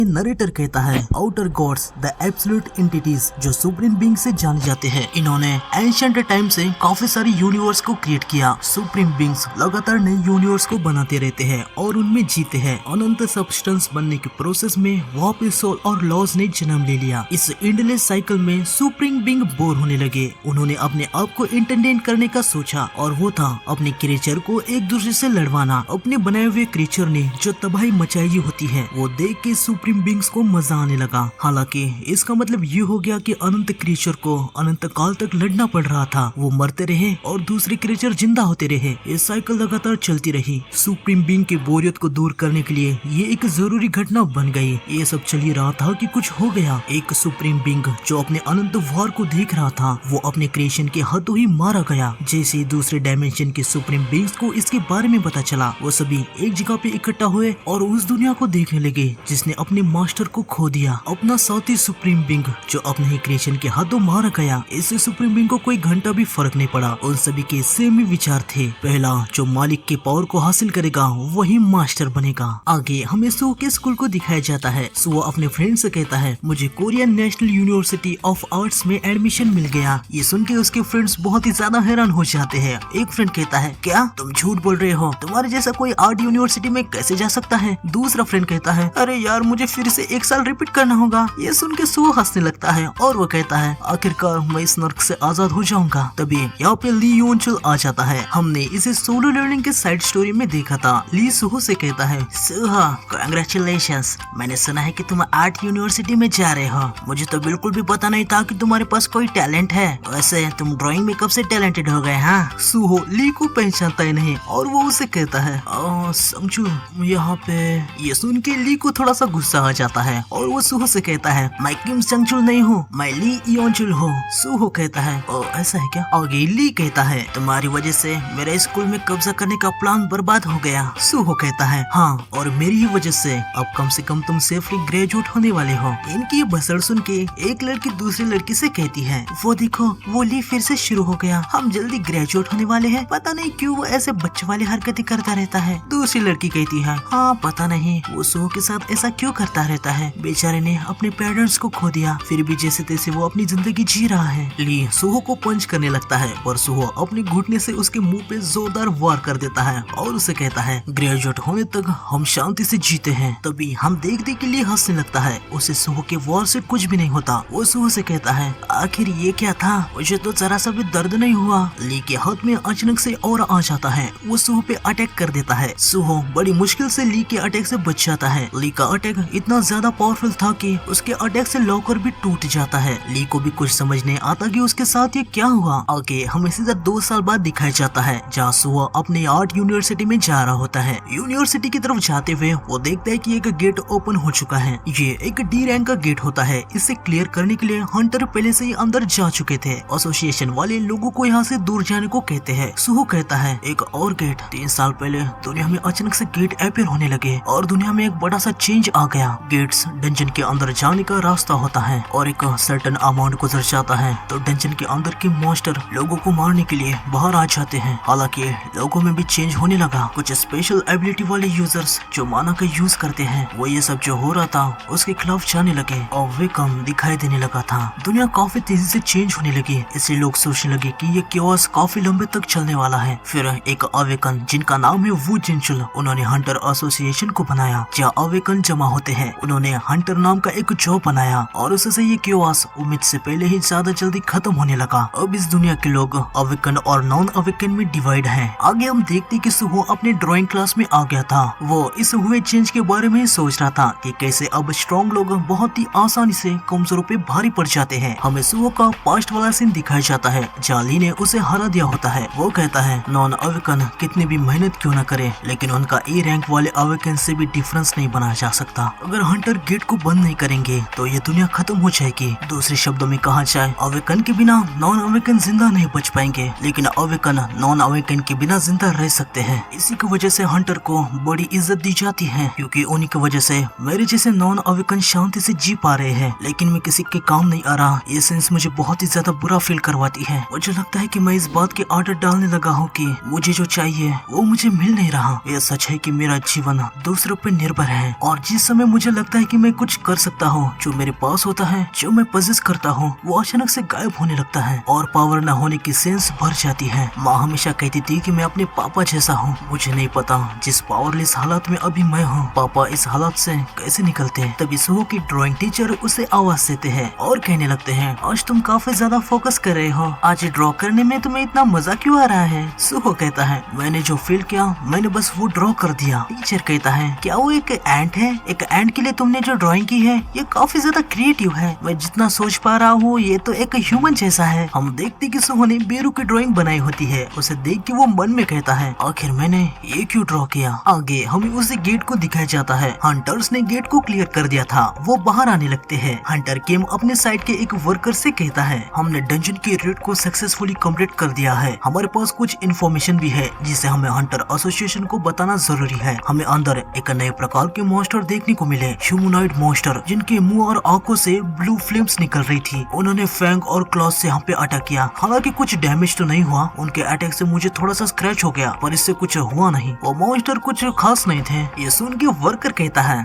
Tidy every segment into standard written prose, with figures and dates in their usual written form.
Narrator कहता है outer gods the absolute entities जो सुप्रीम बीइंग से जाने जाते हैं। इन्होंने एंशिएंट टाइम से काफी सारी यूनिवर्स को क्रिएट किया। सुप्रीम बीइंग्स लगातार नए यूनिवर्स को बनाते रहते हैं और उनमें जीते हैं। अनंत सब्सटेंस बनने के प्रोसेस में वापस सोल और लॉज ने जन्म ले लिया। इस एंडलेस साइकिल में सुप्रीम बीइंग बोर होने लगे। उन्होंने अपने आप को एंटरटेन करने का सोचा और वो था अपने क्रिएचर को एक दूसरे से लड़वाना। अपने बनाए हुए क्रिएचर ने जो तबाही मचाई होती है वो देख के सुप्रीम बीइंग्स को मजा आने लगा। हालांकि इसका मतलब ये हो गया कि अनंत क्रिएचर को अनंत काल तक लड़ना पड़ रहा था। वो मरते रहे और दूसरे क्रिएचर जिंदा होते रहे। ये साइकिल लगातार चलती रही। सुप्रीम बीइंग की बोरियत को दूर करने के लिए ये एक जरूरी घटना बन गई। ये सब चल ही रहा था कि कुछ हो गया। एक सुप्रीम बीइंग जो अपने अनंत वार को देख रहा था वो अपने क्रिएशन के हाथों ही मारा गया। जैसे दूसरे डायमेंशन के सुप्रीम बीइंग्स को इसके बारे में पता चला वो सभी एक जगह पे इकट्ठा हुए और उस दुनिया को देखने लगे जिसने अपने मास्टर को खो दिया। अपना साथी सुप्रीम बीइंग जो अपने ही क्रिएशन के हाथों मारा गया। इससे सुप्रीम बीइंग को कोई घंटा भी फर्क नहीं पड़ा। उन सभी के सेम ही विचार थे। पहला जो मालिक के पावर को हासिल करेगा वही मास्टर बनेगा। आगे हमें सो के स्कूल को दिखाया जाता है। सो अपने फ्रेंड से कहता है मुझे Korean national university of arts में एडमिशन मिल गया। ये सुन के उसके फ्रेंड्स बहुत ही ज्यादा हैरान हो जाते हैं। एक फ्रेंड कहता है क्या तुम झूठ बोल रहे हो? तुम्हारे जैसा कोई आर्ट यूनिवर्सिटी में कैसे जा सकता है? दूसरा फ्रेंड कहता है अरे यार मुझे फिर से एक साल रिपीट करना होगा। ये सुन के सो हंसने लगता है और वो कहता है आखिरकार मैं इस नर्क से आजाद हो जाऊंगा। तभी यहाँ पे ली योनचुल आ जाता है। हमने इसे सोलो लर्निंग के साइड स्टोरी में देखा था। ली सुहो से कहता है सुहा कांग्रेचुलेशंस, मैंने सुना है कि तुम आर्ट यूनिवर्सिटी में जा रहे हो। मुझे तो बिल्कुल भी पता नहीं था कि तुम्हारे पास कोई टैलेंट है। वैसे तुम ड्राइंग में कब से टैलेंटेड हो गए? हाँ। सुहो ली को पहचानता ही नहीं और वो उसे कहता है समझू यहाँ पे। ये सुन के ली को थोड़ा सा गुस्सा आ जाता है और वो सुहो से कहता है मैं किम संगचुल नहीं हूँ, मैं ली योनचुल हूँ। सुहो कहता है ओ ऐसा है क्या? आगे ली कहता है तुम्हारी वजह से मेरे स्कूल में कब्जा करने का प्लान बर्बाद हो गया। सुहो कहता है हाँ और मेरी ही वजह से अब कम से कम तुम सेफली ग्रेजुएट होने वाले हो। इनकी ये बसड़ सुन के एक लड़की दूसरी लड़की से कहती है वो देखो वो ली फिर से शुरू हो गया, हम जल्दी ग्रेजुएट होने वाले हैं। पता नहीं क्यों वो ऐसे बच्चे वाली हरकतें करता रहता है। दूसरी लड़की कहती है हाँ पता नहीं वो सुहो के साथ ऐसा क्यों करता रहता है। बेचारे ने अपने पेरेंट्स को खो दिया फिर भी जैसे तैसे वो अपनी जिंदगी जी रहा है। ली सुहो को पंच करने लगता है पर सुहो अपने घुटने से उसके मुंह पे जोरदार वार कर देता है और उसे कहता है ग्रेजुएट होने तक हम शांति से जीते हैं। तभी हम देखने के लिए हंसने लगता है। उसे सुहो के वार से कुछ भी नहीं होता। वो सुहो से कहता है आखिर ये क्या था? मुझे तो जरा सा भी दर्द नहीं हुआ। ली के हाथ में अचानक से और आ जाता है। वो सुहो पे अटैक कर देता है। सुहो बड़ी मुश्किल से ली के अटैक से बच जाता है। ली का अटैक इतना ज्यादा पावरफुल था कि उसके अटैक से लॉकर भी टूट जाता है। ली को भी कुछ समझ नहीं आता कि उसके साथ ये क्या हुआ। आगे हमें सीधा 2 साल बाद दिखाया जाता है जहाँ सुहो अपने आर्ट यूनिवर्सिटी में जा रहा होता है। यूनिवर्सिटी की तरफ जाते हुए वो देखता है कि एक गेट ओपन हो चुका है। ये एक डी रैंक का गेट होता है। इसे क्लियर करने के लिए हंटर पहले से ही अंदर जा चुके थे। एसोसिएशन वाले लोगों को यहाँ से दूर जाने को कहते हैं। सुहो कहता है एक और गेट। 3 साल पहले दुनिया में अचानक से गेट अपीयर होने लगे और दुनिया में एक बड़ा सा चेंज आ गया। गेट्स डंजन के अंदर जाने का रास्ता होता है और एक सर्टेन अमाउंट गुजर जाता है तो डंजन के अंदर के मॉन्स्टर लोगों को मारने के लिए बाहर आ जाते हैं। हालांकि लोगों में भी चेंज होने लगा। कुछ स्पेशल एबिलिटी वाले यूजर्स जो माना का यूज करते हैं वो ये सब जो हो रहा था उसके खिलाफ जाने लगे और वे कम दिखाई देने लगा था। दुनिया काफी तेजी से चेंज होने लगी। इसलिए लोग सोचने लगे कि ये क्योस काफी लंबे तक चलने वाला है। फिर एक अवेकन जिनका नाम है वू जिनचुल उन्होंने हंटर एसोसिएशन को बनाया जहाँ अवेकन जमा होते हैं। उन्होंने हंटर नाम का एक जॉब बनाया और उससे ये क्योस उम्मीद से पहले ही ज्यादा जल्दी खत्म होने लगा। अब इस दुनिया के लोग अवेकन और नॉन अवेकन में डिवाइड हैं। आगे हम देखते कि सुहो अपने ड्राइंग क्लास में आ गया था। वो इस हुए चेंज के बारे में सोच रहा था कि कैसे अब स्ट्रॉन्ग लोग बहुत ही आसानी से कमजोरों पे भारी पड़ जाते हैं। हमें सुहो का पास्ट वाला सीन दिखाया जाता है जहाँ ली ने उसे हरा दिया होता है। वो कहता है नॉन अवेकन कितनी भी मेहनत क्यों न करे लेकिन उनका ए रैंक वाले अवेकन से भी डिफरेंस नहीं बनाया जा सकता। अगर हंटर गेट को बंद नहीं करेंगे तो ये दुनिया खत्म हो जाएगी। दूसरे शब्दों में कहा जाए अवेकन के बिना नॉन अवेकन जिंदा नहीं बच पाएंगे लेकिन अवेकन नॉन अवेकन के बिना जिंदा रह सकते हैं। इसी की वजह से हंटर को बड़ी इज्जत दी जाती है क्योंकि उन्हीं की वजह से मेरे जैसे नॉन अवेकन शांति से जी पा रहे हैं। लेकिन मैं किसी के काम नहीं आ रहा। ये सेंस मुझे बहुत ही ज्यादा बुरा फील करवाती है। मुझे लगता है कि मैं इस बात की आदत डालने लगा हूँ कि मुझे जो चाहिए वो मुझे मिल नहीं रहा। यह सच है कि मेरा जीवन दूसरों पर निर्भर है और जिस समय मुझे लगता है कि मैं कुछ कर सकता हूँ। जो मेरे पास होता है, जो मैं पजेस करता हूँ, वो अचानक से गायब होने लगता है और पावर न होने की सेंस भर जाती है। माँ हमेशा कहती थी कि मैं अपने पापा जैसा हूँ। मुझे नहीं पता जिस पावरलेस हालात में अभी मैं हूँ, पापा इस हालात से कैसे निकलते हैं। तभी सुहो की ड्राइंग टीचर उसे आवाज देते हैं और कहने लगते हैं, आज तुम काफी ज्यादा फोकस कर रहे हो, आज ड्रॉ करने में तुम्हें इतना मजा क्यों आ रहा है। सुहो कहता है, मैंने जो फील किया मैंने बस वो ड्रॉ कर दिया। टीचर कहता है, क्या वो एक एंट है? एक एंट के लिए तुमने जो ड्राइंग की है ये काफी ज्यादा क्रिएटिव है। मैं जितना सोच पा रहा हूँ ये तो एक ह्यूमन जैसा है। हम देखते कि सुहो ने बेरू की ड्राइंग बनाई होती है। उसे देख के वो मन में कहता है, आखिर मैंने ये क्यों ड्रॉ किया। आगे हमें उसी गेट को दिखाया जाता है। हंटर्स ने गेट को क्लियर कर दिया था, वो बाहर आने लगते हैं। हंटर किम अपने साइड के एक वर्कर से कहता है, हमने डंजन की रेड को सक्सेसफुली कंप्लीट कर दिया है। हमारे पास कुछ इन्फॉर्मेशन भी है जिसे हमें हंटर एसोसिएशन को बताना जरूरी है। हमें अंदर एक नए प्रकार के मॉन्स्टर देखने को मिले, ह्यूमनॉइड मॉन्स्टर, जिनके मुंह और आंखों से ब्लू फ्लेम्स निकल रही थी। उन्होंने फैंग और क्लॉज से यहाँ पे अटैक किया। हालांकि कुछ डैमेज तो नहीं हुआ, उनके अटैक से मुझे थोड़ा सा स्क्रैच हो गया, पर इससे कुछ हुआ नहीं। वो मॉन्स्टर कुछ खास नहीं थे। ये सुन के वर्कर कहता है,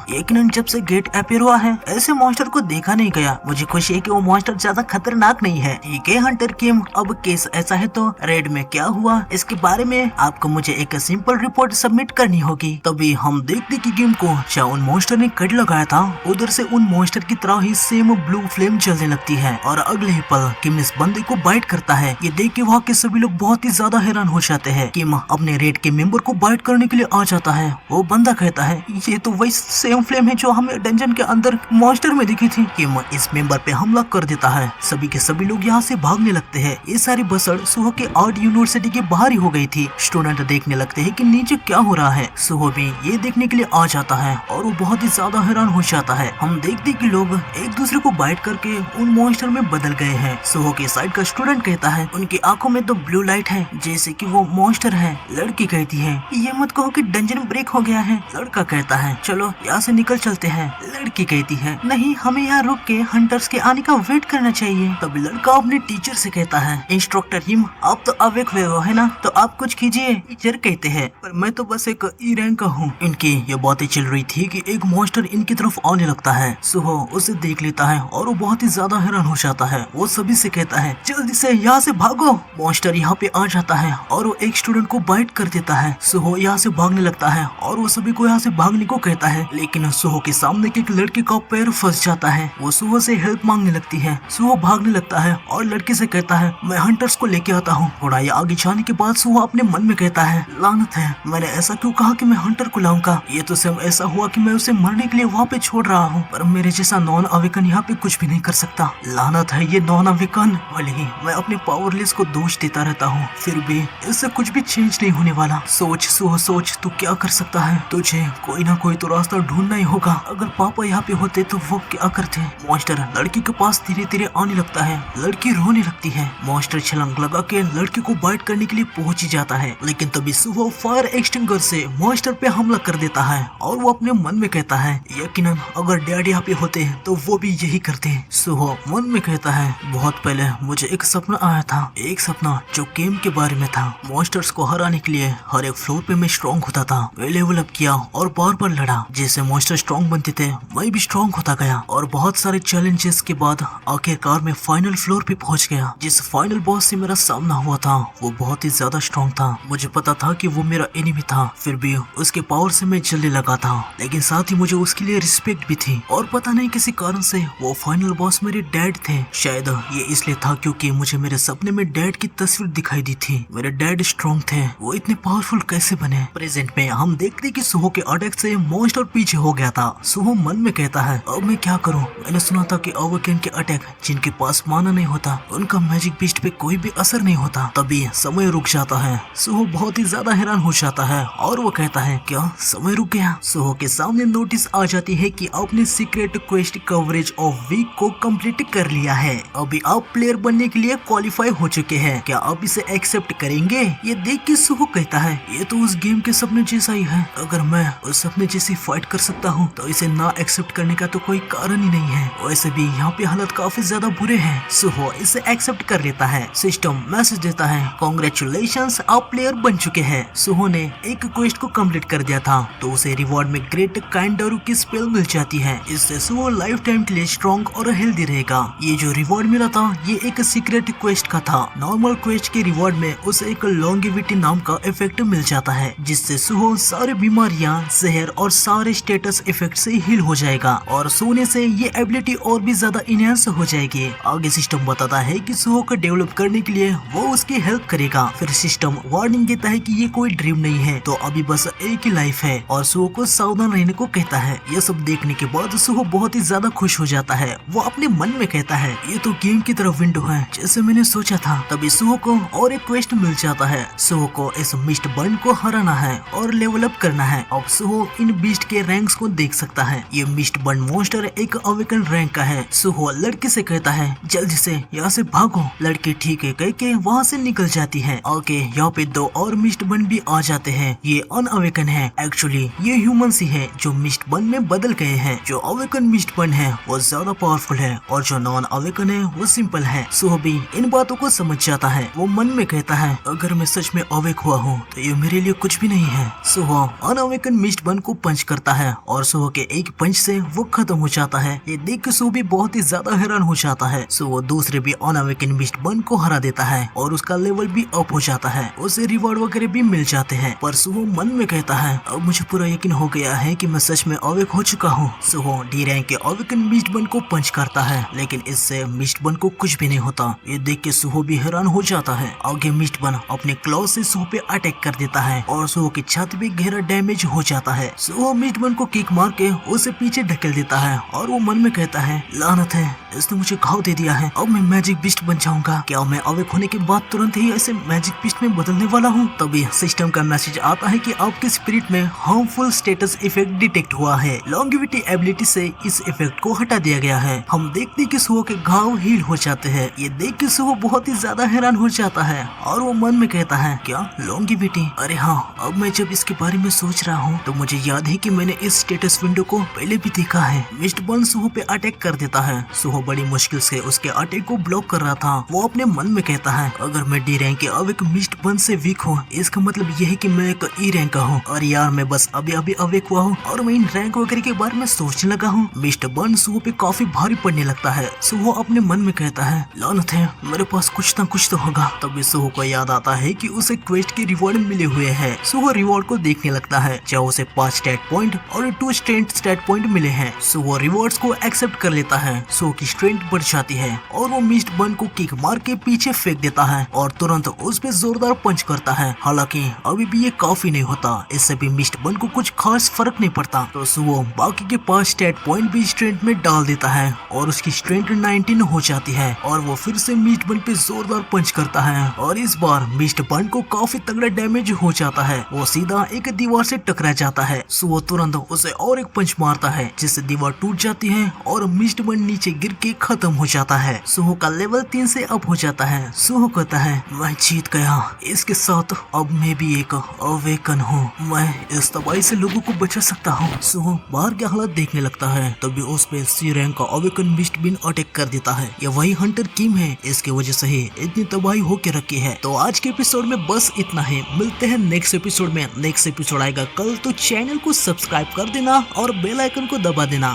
यकीनन जब से गेट अपीयर हुआ है ऐसे मॉन्स्टर को देखा नहीं गया। मुझे खुशी है कि वो मॉन्स्टर ज्यादा खतरनाक नहीं है। ठीक है हंटर किम, अब केस ऐसा है तो रेड में क्या हुआ इसके बारे में आपको मुझे एक सिंपल रिपोर्ट सबमिट करनी होगी। तभी हम देखते कि किम को जहाँ उन मॉन्स्टर ने कट लगाया था उधर से उन मॉन्स्टर की तरह ही सेम ब्लू फ्लेम जलने लगती है और अगले ही पल किम इस बंदे को बाइट करता है। ये देख के वहाँ के सभी लोग बहुत ही ज्यादा हैरान हो जाते हैं। किम अपने रेड के मेंबर को बाइट करने के लिए आ जाता है। वो बंदा कहता है, ये तो वही सेम फ्लेम है जो हमें डंजन के अंदर मॉन्स्टर में दिखी थी। किम इस मेंबर पे हमला कर देता है। सभी के सभी लोग यहाँ से भागने लगते हैं। ये सारी बसड़ सुहो के आर्ट यूनिवर्सिटी के बाहर ही हो गई थी। स्टूडेंट देखने लगते हैं कि नीचे क्या हो रहा है। सुहो भी ये देखने के लिए आ जाता है और वो बहुत ही ज्यादा हैरान हो जाता है। हम देखते कि लोग एक दूसरे को बाइट करके उन मॉन्स्टर में बदल गए हैं। सुहो के साइड का स्टूडेंट कहता है, उनकी आंखों में तो ब्लू लाइट है जैसे कि वो मॉन्स्टर है। लड़की कहती है, ये मत कहो कि डंजन ब्रेक हो गया है। लड़का कहता है, चलो यहाँ से निकल चलते हैं। लड़की कहती है, नहीं हमें यहाँ रुक के हंटर्स के आने का वेट करना चाहिए। तभी लड़का अपने टीचर से कहता है, इंस्ट्रक्टर हिम आप तो अवेक हुए हो है ना, तो आप कुछ कीजिए। टीचर कहते हैं, पर मैं तो बस एक ई रैंक का हूँ। इनकी ये बातें चल रही थी कि एक मॉन्स्टर इनकी तरफ आने लगता है। सुहो उसे देख लेता है और वो बहुत ही ज्यादा हैरान हो जाता है। वो सभी से कहता है, जल्दी से यहाँ से भागो। मॉन्स्टर यहाँ पे आ जाता है और वो एक स्टूडेंट को बाइट कर देता है। सुहो यहाँ से भागने लगता है और वो सभी को यहाँ से भागने को कहता है, लेकिन सुहो के सामने एक लड़के का पैर फंस जाता है। वो सुहो से हेल्प मांगने लगती है। सुहो भागने लगता है और लड़के से कहता है, मैं हंटर्स को लेके आता हूँ। थोड़ा ये आगे जाने के बाद सुहो अपने मन में कहता है, लानत है, मैंने ऐसा क्यों कहा कि मैं हंटर को लाऊंगा। ये तो सिर्फ ऐसा हुआ कि मैं उसे मरने के लिए वहाँ पे छोड़ रहा हूँ, पर मेरे जैसा नॉन अवेकन यहाँ पे कुछ भी नहीं कर सकता। लानत है ये नॉन अवेकन। भले ही मैं अपने पावरलेस को दोष देता रहता हूँ, फिर भी इससे कुछ भी चेंज नहीं होने वाला। सोच सुहो सोच, तू क्या कर सकता है। तुझे कोई ना कोई तो रास्ता ढूंढना ही होगा। अगर पापा यहाँ पे होते तो वो क्या करते। मॉन्स्टर लड़की के पास धीरे धीरे आने लगता है। लड़की रोने लगती है। मॉन्स्टर छलांग लगा के लड़की को बाइट करने के लिए पहुंच ही जाता है, लेकिन तभी सुहो फायर एक्सटिंगर से मॉन्स्टर पे हमला कर देता है और वो अपने मन में कहता है, यकीनन अगर डैड यहाँ पे होते तो वो भी यही करते। सुहो मन में कहता है, बहुत पहले मुझे एक सपना आया था, एक सपना जो गेम के बारे में था। मॉन्स्टर्स को हराने के लिए हर एक फ्लोर पे मैं स्ट्रॉन्ग होता था। मैं लेवल अप किया और बार बार लड़ा। जैसे मॉन्स्टर स्ट्रॉन्ग बनते थे मैं भी स्ट्रॉन्ग होता गया और बहुत सारे चैलेंजेस के बाद आखिरकार मैं फाइनल फ्लोर पे पहुंच गया। जिस फाइनल बॉस से मेरा सामना हुआ था वो बहुत ही ज्यादा स्ट्रॉन्ग था। मुझे पता था कि वो मेरा एनिमी था, फिर भी उसके पावर से मैं जलने लगा था, लेकिन साथ ही मुझे उसके लिए रिस्पेक्ट भी थी। और पता नहीं किसी कारण से वो फाइनल बॉस मेरे डैड थे। शायद ये इसलिए था क्योंकि मुझे मेरे सपने में डैड की तस्वीर दिखाई दी थी। मेरे डैड स्ट्रॉन्ग थे, वो इतने पावरफुल कैसे बने। प्रेजेंट में हम देखते कि सुहो के अटैक से मॉन्स्टर पीछे हो गया था। सुहो मन में कहता है, अब मैं क्या करूं। मैंने सुना था कि अवेकन के अटैक जिनके पास माना नहीं होता उनका मैजिक बीस्ट पे कोई भी असर नहीं होता। तभी समय रुक जाता है। सुहो बहुत ही ज्यादा हैरान हो जाता है और वो कहता है, क्या समय रुक गया। सुहो के सामने नोटिस आ जाती है कि आपने secret quest coverage of week को कंप्लीट कर लिया है। अभी आप प्लेयर बनने के लिए क्वालिफाई हो चुके हैं। क्या आप इसे एक्सेप्ट करेंगे। ये देख के सुहो कहता है, ये तो उस गेम के सपने जैसा ही है। अगर मैं उस सपने जैसी फाइट कर सकता हूँ तो इसे ना एक्सेप्ट करने का तो कोई कारण ही नहीं है। वैसे भी यहाँ पे हालत काफी ज्यादा बुरे हैं। सुहो इसे एक्सेप्ट कर लेता है। सिस्टम मैसेज देता है, कांग्रेचुलेशंस आप प्लेयर बन चुके हैं। सुहो ने एक क्वेस्ट को कंप्लीट कर दिया था तो उसे रिवॉर्ड में ग्रेट काइंडारू की स्पेल मिल जाती है। इससे सुहो लाइफ टाइम के लिए स्ट्रॉन्ग और हेल्दी रहेगा। ये जो रिवॉर्ड मिला था ये एक सीक्रेट क्वेस्ट का था। नॉर्मल क्वेस्ट के रिवॉर्ड में उसे एक लॉन्गेविटी नाम का इफेक्ट मिल जाता है, जिससे सुहो सारी बीमारियां, जहर और सारे स्टेटस इफेक्ट से हील हो जाएगा और सोने से ये एबिलिटी और भी ज्यादा इनहेंस हो जाएगी। आगे सिस्टम बताता है कि सुहो को डेवलप करने के लिए वो उसकी हेल्प करेगा। फिर सिस्टम वार्निंग देता है कि ये कोई ड्रीम नहीं है, तो अभी बस एक ही लाइफ है और सुहो को सावधान रहने को कहता है। ये सब देखने के बाद सुहो बहुत ही ज्यादा खुश हो जाता है। वो अपने मन में कहता है ये तो गेम की तरफ विंडो है जैसे मैंने सोचा था। तभी सुहो को और एक क्वेस्ट मिल जाता है। सुहो को इस मिस्ट बर्न को हराना है और लेवल अप करना है। अब सुहो इन बीस्ट के रैंक्स को देख सकता है। ये मिस्ट बर्न मॉन्स्टर एक अवेकन रैंक का है। सुहो लड़के से कहता है जल्दी से यहाँ से भागो। लड़की ठीक है कह के वहाँ से निकल जाती है। आगे यहाँ पे दो और मिस्ट बर्न भी आ जाते हैं। ये अनअवेकन है, एक्चुअली ये ह्यूमंस ही है जो मिस्ट बर्न में बदल गए हैं। जो अवेकन मिस्ट बर्न है वो ज्यादा पावरफुल है और जो नॉन अवेकन है वो सिंपल है। सुहो भी इन बातों को समझ जाता है। वो मन में कहता है अगर मैं सच में अवेक हुआ हूँ तो ये मेरे लिए कुछ भी नहीं है। सुहो अनअवेकन मिस्ट बर्न को पंच करता है और सुहो के एक पंच से वो खत्म हो जाता है। ये देख के सुहो भी बहुत ही ज्यादा हैरान हो जाता है। सुहो दूसरे भी अनअवेकन मिस्ट बर्न को हरा देता है और उसका लेवल भी अप हो जाता है। उसे रिवॉर्ड वगैरह भी मिल जाते हैं। पर सुहो मन में कहता है अब मुझे पूरा यकीन हो गया है कि मैं सच में अवेक हो चुका हूँ। सुहो डी रैंक के अवेकन मिस्ट बर्न को पंच करता है, लेकिन इससे मिस्ट बर्न को कुछ भी नहीं होता। ये देख के सुहो भी हैरान हो जाता है। आगे मिस्ट बर्न अपने क्लॉ से सुहो पे अटैक कर देता है और सुहो की छाती पे गहरा डैमेज हो जाता है। सुहो मिस्ट बर्न को किक मार के उसे पीछे ढकेल देता है और वो मन में कहता है लानत है, इसने मुझे घाव दे दिया है। अब मैं मैजिक बीस्ट बन जाऊंगा। क्या मैं अवेक होने के बाद तुरंत ही ऐसे मैजिक बीस्ट में बदलने वाला हूँ? तभी सिस्टम का मैसेज आता है कि आपके स्पिरिट में हार्मफुल स्टेटस इफेक्ट डिटेक्ट हुआ है। लॉन्गेविटी एबिलिटी से इस इफेक्ट को हटा दिया गया है। हम देखते हैं कि सुहो के घाव हील हो जाते हैं। ये देख के सुहो बहुत ही ज्यादा हैरान हो जाता है और वो मन में कहता है क्या लॉन्गेविटी? अरे हाँ, अब मैं जब इसके बारे में सोच रहा हूँ तो मुझे याद है कि मैंने इस स्टेटस विंडो को पहले भी देखा है। मिस्ट बर्न सुहो पे अटैक कर देता है। सुहो बड़ी मुश्किल से उसके अटैक को ब्लॉक कर रहा था। वो अपने मन में कहता है अगर मैं डी रैंक के अवेक मिस्ट बर्न से वीक हूँ इसका मतलब यह है कि मैं एक ई रैंक का हूँ और यार मैं बस अभी अभी अवेक हुआ हूँ और मैं इन रैंक वगैरह के बारे में सोचने लगा हूँ। मिस्ट बर्न सुहो पे काफी भारी पड़ने लगता है। सुहो अपने मन में कहता है लानत है, मेरे पास कुछ ना कुछ तो होगा। तभी सुहो को याद आता है कि उसे क्वेस्ट के रिवॉर्ड मिले हुए हैं। सुहो रिवॉर्ड को देखने लगता है जहाँ उसे 5 स्टैट पॉइंट और 2 स्टैट पॉइंट मिले हैं। सुहो रिवॉर्ड्स को एक्सेप्ट कर लेता है। सुहो की स्ट्रेंथ बढ़ जाती है और वो मिस्ट बर्न को किक मार के पीछे फेंक देता है और तुरंत उस पे जोरदार पंच करता है। हालांकि अभी भी ये काफी नहीं होता, इससे भी मिस्ट बर्न को कुछ खास फर्क नहीं पड़ता। तो सुहो बाकी के 5 स्टैट पॉइंट भी स्ट्रेंथ में डाल देता है और उसकी स्ट्रेंथ 19 हो जाती है और वो फिर से मिस्ट बर्न पे जोरदार पंच करता है और इस बार मिस्ट बर्न को काफी तगड़ा डैमेज हो जाता है। वो सीधा एक दीवार से टकरा जाता है। सुहो तुरंत उसे और एक पंच मारता है जिससे दीवार टूट जाती है और मिस्ट बर्न नीचे गिर के खत्म हो जाता है। सुहो का लेवल 3 से अप हो जाता है। सुहो कहता है मैं जीत गया, इसके साथ अब मैं भी एक अवेकन हूँ, मैं इस तबाही से लोगों को बचा सकता हूँ। सुहो बाहर के हालात देखने लगता है। तभी उस पे सी रैंक का अवेकन मिस्ट बर्न अटैक कर देता है। ये वही हंटर किम है, इसके वजह से ही इतनी तबाही होके रखी है। तो आज के एपिसोड में बस इतना ही। मिलते हैं नेक्स्ट एपिसोड में। नेक्स्ट एपिसोड आएगा कल, तो चैनल को सब्सक्राइब कर देना और बेल आइकन को दबा देना।